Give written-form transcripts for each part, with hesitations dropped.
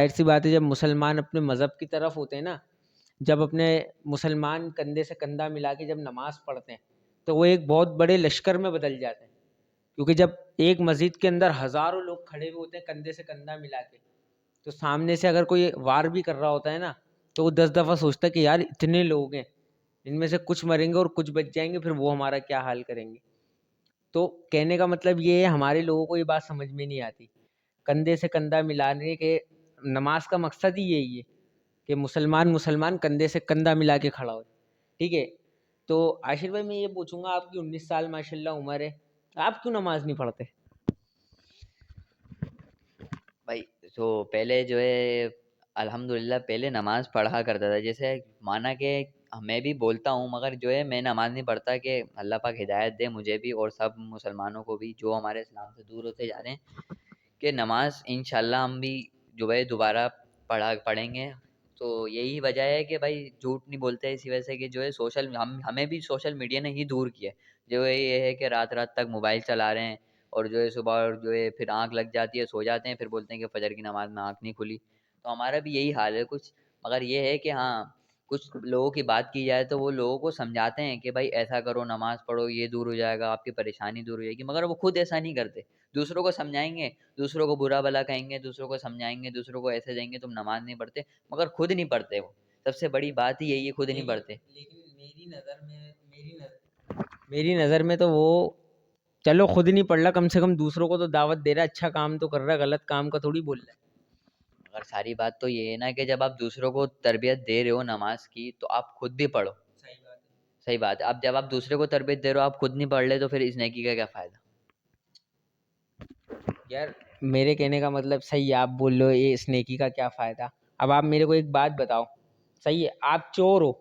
ظاہر سی بات ہے جب مسلمان اپنے مذہب کی طرف ہوتے ہیں نا، جب اپنے مسلمان کندھے سے کندھا ملا کے جب نماز پڑھتے ہیں تو وہ ایک بہت بڑے لشکر میں بدل جاتے ہیں، کیونکہ جب ایک مسجد کے اندر ہزاروں لوگ کھڑے ہوئے ہوتے ہیں کندھے سے کندھا ملا کے، تو سامنے سے اگر کوئی وار بھی کر رہا ہوتا ہے نا تو وہ 10 دفعہ سوچتا ہے کہ یار اتنے لوگ ہیں، ان میں سے کچھ مریں گے اور کچھ بچ جائیں گے، پھر وہ ہمارا کیا حال کریں گے۔ تو کہنے کا مطلب یہ ہے ہمارے لوگوں کو یہ بات سمجھ میں نہیں آتی، کندھے سے کندھا ملانے کے نماز کا مقصد ہی یہی ہے کہ مسلمان کندھے سے کندھا ملا کے کھڑا ہو۔ ٹھیک ہے، تو عاشر بھائی میں یہ پوچھوں گا، آپ کی 19 سال ماشاء اللہ عمر ہے، آپ کیوں نماز نہیں پڑھتے؟ بھائی تو پہلے جو ہے الحمدللہ پہلے نماز پڑھا کرتا تھا، جیسے مانا کہ میں بھی بولتا ہوں، مگر جو ہے میں نماز نہیں پڑھتا، کہ اللہ پاک ہدایت دے مجھے بھی اور سب مسلمانوں کو بھی جو ہمارے اسلام سے دور ہوتے جا رہے ہیں، کہ نماز انشاءاللہ ہم بھی جو ہے دوبارہ پڑھیں گے۔ تو یہی وجہ ہے کہ بھائی جھوٹ نہیں بولتے، اسی وجہ سے کہ جو ہے ہمیں بھی سوشل میڈیا نے ہی دور کیا ہے۔ جو ہے یہ ہے کہ رات رات تک موبائل چلا رہے ہیں، اور جو ہے صبح جو ہے پھر آنکھ لگ جاتی ہے، سو جاتے ہیں، پھر بولتے ہیں کہ فجر کی نماز میں آنکھ نہیں کھلی۔ تو ہمارا بھی یہی حال ہے کچھ، مگر یہ ہے کہ ہاں کچھ لوگوں کی بات کی جائے تو وہ لوگوں کو سمجھاتے ہیں کہ بھائی ایسا کرو، نماز پڑھو، یہ دور ہو جائے گا، آپ کی پریشانی دور ہو جائے گی، مگر وہ خود ایسا نہیں کرتے۔ دوسروں کو سمجھائیں گے، دوسروں کو برا بھلا کہیں گے، دوسروں کو سمجھائیں گے، دوسروں کو ایسے دیں گے تم نماز نہیں پڑھتے، مگر خود نہیں پڑھتے۔ وہ سب سے بڑی بات ہی یہی ہے، خود نہیں پڑھتے۔ لیکن میری نظر میں تو وہ چلو خود نہیں پڑھ رہا، کم سے کم دوسروں کو تو دعوت دے رہا ہے، اچھا کام تو کر رہا ہے، غلط کام کا تھوڑی بول رہا ہے۔ مگر ساری بات تو یہ ہے نا کہ جب آپ دوسروں کو تربیت دے رہے ہو نماز کی تو آپ خود بھی پڑھو۔ صحیح بات ہے۔ صحیح بات ہے، اب جب آپ دوسرے کو تربیت دے رہے ہو آپ خود نہیں پڑھ لے تو پھر اس نیکی کا کیا فائدہ؟ یار میرے کہنے کا مطلب صحیح ہے، آپ بول رہے ہو یہ اس نیکی کا کیا فائدہ۔ اب آپ میرے کو ایک بات بتاؤ، صحیح ہے آپ چور ہو،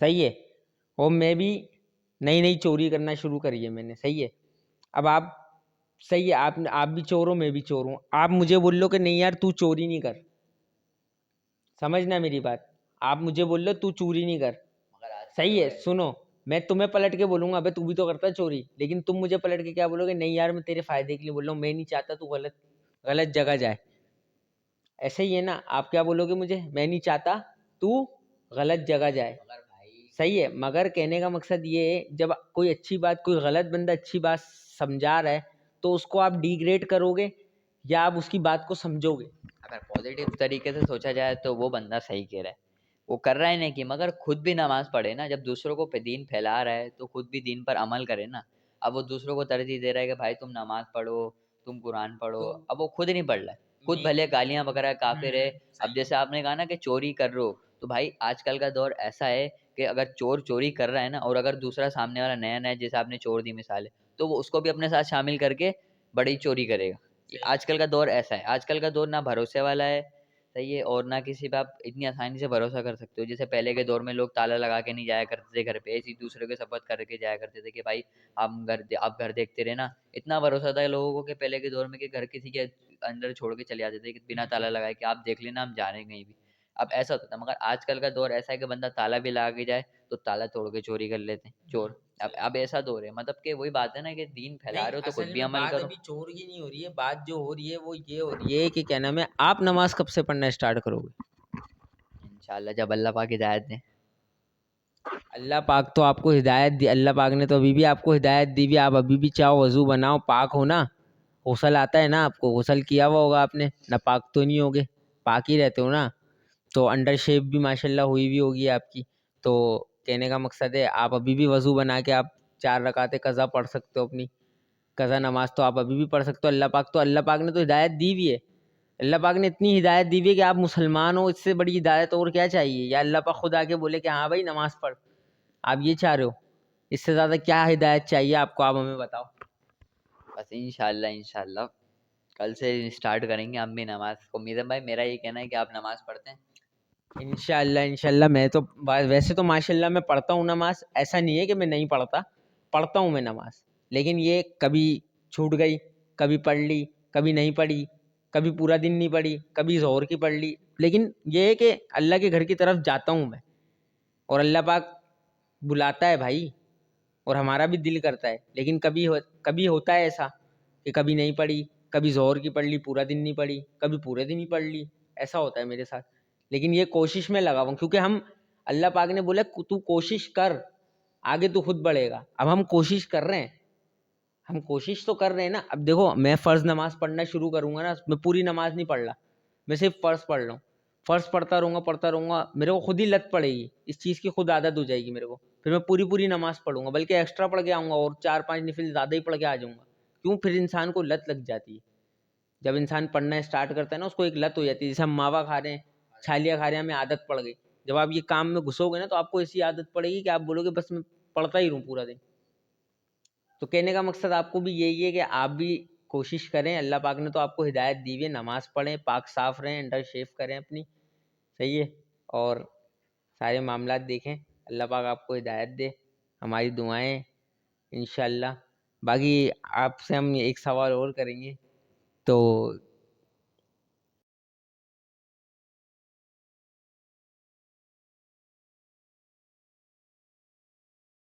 صحیح ہے، اور میں بھی نئی نئی چوری کرنا شروع کری ہے میں نے، صحیح ہے، اب آپ صحیح ہے، آپ بھی چور ہو میں بھی چور ہوں، آپ مجھے بول لو کہ نہیں یار تو چوری نہیں کر، سمجھنا میری بات، آپ مجھے بول لو تو چوری نہیں کر، مگر آج کل صحیح تو ہے، سنو میں تمہیں پلٹ کے بولوں گا ابے تو بھی تو کرتا ہے چوری، لیکن تم مجھے پلٹ کے کیا بولو گے، نہیں یار میں تیرے فائدے کے لیے بول رہا ہوں، میں نہیں چاہتا تو غلط جگہ جائے، ایسے ہی ہے نا، آپ کیا بولو گے مجھے، میں نہیں چاہتا تو غلط جگہ جائے، مگر بھائی صحیح ہے، مگر کہنے کا مقصد یہ ہے جب کوئی اچھی بات، کوئی غلط بندہ اچھی بات سمجھا رہا ہے تو اس کو آپ ڈی گریڈ کرو گے یا آپ اس کی بات کو سمجھو گے؟ اگر پازیٹیو طریقے سے سوچا جائے تو وہ بندہ صحیح کہہ رہا ہے، وہ کر رہا ہے نہیں کہ، مگر خود بھی نماز پڑھے نا، جب دوسروں کو دین پھیلا رہا ہے تو خود بھی دین پر عمل کرے نا۔ اب وہ دوسروں کو ترجیح دے رہا ہے کہ بھائی تم نماز پڑھو، تم قرآن پڑھو، تو اب وہ خود نہیں پڑھ رہا ہے، خود بھلے گالیاں وغیرہ کافر ہے۔ اب جیسے آپ نے کہا نا کہ چوری کر رہو، تو بھائی آج کل کا دور ایسا ہے کہ اگر چور چوری کر رہا ہے نا، اور اگر دوسرا سامنے والا نیا نیا، جیسے آپ نے چور دی مثال ہے، تو وہ اس کو بھی اپنے ساتھ شامل کر کے بڑی چوری کرے گا۔ آج کل کا دور ایسا ہے، آج کل کا دور نہ بھروسے والا ہے، صحیح ہے، اور نہ کسی پہ آپ اتنی آسانی سے بھروسہ کر سکتے ہو۔ جیسے پہلے کے دور میں لوگ تالا لگا کے نہیں جایا کرتے تھے گھر پہ، ایسی دوسرے کے سپورٹ کر کے جایا کرتے تھے کہ بھائی آپ گھر دیکھتے رہے نا۔ اتنا بھروسہ تھا لوگوں کو کہ پہلے کے دور میں کہ گھر کسی کے اندر چھوڑ کے چلے جاتے تھے کہ بنا تالا لگائے کہ آپ دیکھ لینا ہم جا رہے ہیں کہیں بھی۔ اب ایسا ہوتا تھا، مگر آج کل کا دور ایسا ہے کہ بندہ تالا بھی لگا کے جائے تو تالا توڑ کے چوری کر لیتے ہیں چور۔ اب ایسا دور ہے، مطلب کہ وہی بات ہے نا کہ دین پھیلا نہیں رہے ہو تو خود اصل بھی میں عمل بات کرو۔ ابھی چور کی نہیں ہو رہی ہے، بات جو ہو رہی ہے وہ یہ ہو رہی ہے کہ کیا نام ہے، آپ نماز کب سے پڑھنا اسٹارٹ کرو گے؟ انشاءاللہ جب اللہ پاک ہدایت دیں۔ اللہ پاک تو آپ کو ہدایت دی، اللہ پاک نے تو ابھی بھی آپ کو ہدایت دی بھی، آپ ابھی بھی چاہو وضو بناؤ، پاک ہو نا، غسل آتا ہے نا آپ کو، غسل کیا ہوا ہوگا آپ نے، نہ پاک تو نہیں ہوگے، پاک ہی رہتے ہو نا، تو انڈر شیپ بھی ماشاءاللہ ہوئی بھی ہوگی آپ کی، تو کہنے کا مقصد ہے آپ ابھی بھی وضو بنا کے آپ 4 رکعتیں قضا پڑھ سکتے ہو، اپنی قضا نماز تو آپ ابھی بھی پڑھ سکتے ہو، اللہ پاک نے تو ہدایت دی بھی ہے، اللہ پاک نے اتنی ہدایت دی ہوئی ہے کہ آپ مسلمان ہو، اس سے بڑی ہدایت اور کیا چاہیے؟ یا اللہ پاک خود آ کے بولے کہ ہاں بھائی نماز پڑھ، آپ یہ چاہ رہے ہو؟ اس سے زیادہ کیا ہدایت چاہیے آپ کو؟ آپ ہمیں بتاؤ۔ بس انشاءاللہ کل سے اسٹارٹ کریں گے ہم بھی نماز کو۔ میزم بھائی میرا یہ کہنا ہے کہ آپ نماز پڑھتے ہیں؟ انشاءاللہ میں تو ویسے تو ماشاءاللہ میں پڑھتا ہوں نماز، ایسا نہیں ہے کہ میں نہیں پڑھتا، پڑھتا ہوں میں نماز، لیکن یہ کبھی چھوٹ گئی، کبھی پڑھ لی، کبھی نہیں پڑھی، کبھی پورا دن نہیں پڑھی، کبھی ظہر کی پڑھ لی، لیکن یہ ہے کہ اللہ کے گھر کی طرف جاتا ہوں میں، اور اللہ پاک بلاتا ہے بھائی، اور ہمارا بھی دل کرتا ہے، لیکن کبھی ہوتا ہے ایسا کہ کبھی نہیں پڑھی، کبھی ظہر کی پڑھ لی پورا دن نہیں پڑھی, کبھی پورے دن ہی پڑھ لی, ایسا ہوتا ہے میرے ساتھ. لیکن یہ کوشش میں لگا ہوں, کیونکہ ہم اللہ پاک نے بولا تو کوشش کر, آگے تو خود بڑھے گا. اب ہم کوشش کر رہے ہیں, ہم کوشش تو کر رہے ہیں نا. اب دیکھو میں فرض نماز پڑھنا شروع کروں گا نا, میں پوری نماز نہیں پڑھ رہا, میں صرف فرض پڑھ رہا ہوں. فرض پڑھتا رہوں گا, میرے کو خود ہی لت پڑے گی اس چیز کی, خود عادت ہو جائے گی میرے کو. پھر میں پوری نماز پڑھوں گا, بلکہ ایکسٹرا پڑھ کے آؤں گا اور 4-5 نفل زیادہ ہی پڑھ کے آ جاؤں گا. کیوں؟ پھر انسان کو لت لگ جاتی ہے. جب انسان پڑھنا اسٹارٹ کرتا ہے نا, اس کو ایک لت ہو جاتی ہے. جیسے ہم ماوا کھا رہے ہیں, چھالیاں کھا رہے ہیں, ہمیں عادت پڑ گئی. جب آپ یہ کام میں گھسو گے نا, تو آپ کو ایسی عادت پڑے گی کہ آپ بولو گے بس میں پڑھتا ہی رہوں پورا دن. تو کہنے کا مقصد آپ کو بھی یہی ہے کہ آپ بھی کوشش کریں. اللہ پاک نے تو آپ کو ہدایت دی ہوئی ہے, نماز پڑھیں, پاک صاف رہیں, انڈر شیف کریں اپنی, صحیح ہے, اور سارے معاملات دیکھیں. اللہ پاک آپ کو ہدایت دے, ہماری دعائیں انشاءاللہ. باقی آپ سے ہم ایک سوال اور کریں گے. تو